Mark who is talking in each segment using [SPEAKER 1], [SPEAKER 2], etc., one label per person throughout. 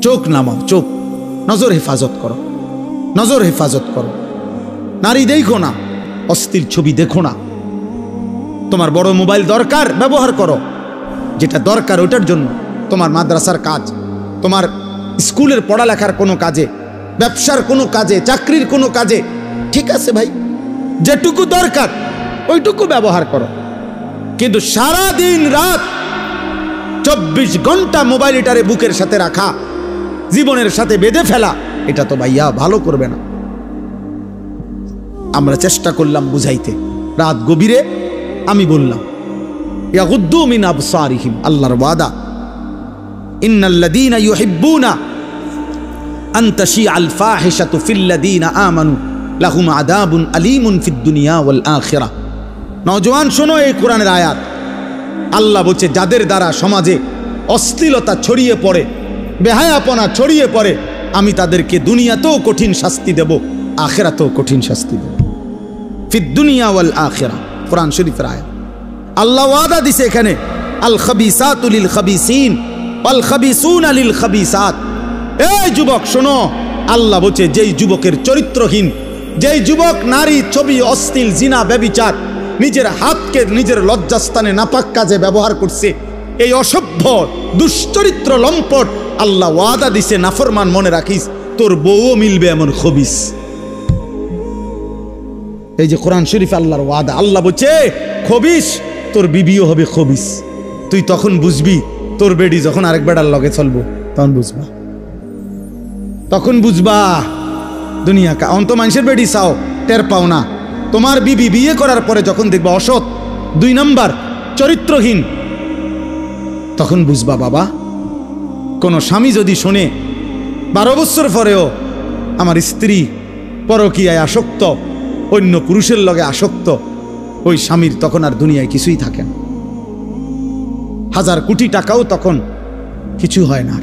[SPEAKER 1] চোখ নামাও, চোখ নজর হেফাজত করো, নজর হেফাজত করো। নারী দেখো না, অস্থির ছবি দেখো না। তোমার বড় মোবাইল দরকার, ব্যবহার করো। যেটা দরকার ওটার জন্য, তোমার মাদ্রাসার কাজ, তোমার স্কুলের পড়ালেখার কোনো কাজে, ব্যবসার কোনো কাজে, চাকরির কোনো কাজে, ঠিক আছে ভাই, যেটুকু দরকার ওইটুকু ব্যবহার করো। কিন্তু সারা দিন রাত 24 ঘন্টা মোবাইলটারে বুকের সাথে রাখা, জীবনের সাথে বেঁধে ফেলা, এটা তো ভাইয়া ভালো করবে না। আমরা চেষ্টা করলাম বুঝাইতে, রাত গভীরে আমি বললাম ইয়াগুদ্দু মিন আবসারিহিম, আল্লাহর ওয়াদা, ইন্নাল্লাযীনা ইউহিব্বুনা আন তাশিআল ফাহিশাতু ফিল্লাযীনা আমানু লাহুম আযাবুন আলীমুন ফিদ দুনিয়া ওয়াল আখিরাহ। নওজোয়ান শোনো এই কোরআনের আয়াত। আল্লাহ বলছে যাদের দ্বারা সমাজে অশ্লীলতা ছড়িয়ে পড়ে, বেহায়াপনা ছড়িয়ে পড়ে, আমি তাদেরকে দুনিয়াতেও কঠিন শাস্তি দেব, আখিরাতেও কঠিন শাস্তি দেব। ফিদ দুনিয়া ওয়াল আখিরাহ, কোরআন শরীফের আয়াত। আল্লাহ ওয়াদা দিছে এখানে, আল খাবিসাতু লিল খাবিসিন ওয়াল খাবিসুনা লিল খাবিসাত। এই যুবক শোনো, আল্লাহ বলছে যেই যুবকের চরিত্রহীন, যেই যুবক নারী, ছবি, অশ্লীল, জিনা, ব্যভিচার, নিজের হাতকে নিজের লজ্জাস্থানে নাপাক কাজে ব্যবহার করছে, এই অসভ্য দুশ্চরিত্র লম্পট, আল্লাহ ওয়াদা দিছে নাফরমান, মনে রাখিস তোর বউও মিলবে এমন খবিস। এই যে কোরআন শরীফ আল্লাহর ওয়াদা, আল্লাহ বলছে খবিস, তোর বিবিও হবে খবিস। তুই তখন বুঝবি, তোর বেডি যখন আরেক বেড়ার লগে চলবো তখন বুঝবা, তখন বুঝবা দুনিয়া কা অন্ত মানুষের বেডি চাও, টের পাও না। তোমার বিবি বিয়ে করার পরে যখন দেখবা অসৎ, 2 নাম্বার, চরিত্রহীন, তখন বুঝবা বাবা। কোন স্বামী যদি শোনে 12 বছর পরেও আমার স্ত্রী পরকীয়ায় আসক্ত, অন্য পুরুষের লগে আসক্ত, ওই স্বামীর তখন আর দুনিয়ায় কিছুই থাকে না। 1000 কোটি টাকাও তখন কিছু হয় না,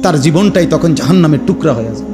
[SPEAKER 1] তার জীবনটাই তখন জাহান্নামের টুকরা হয়ে যায়।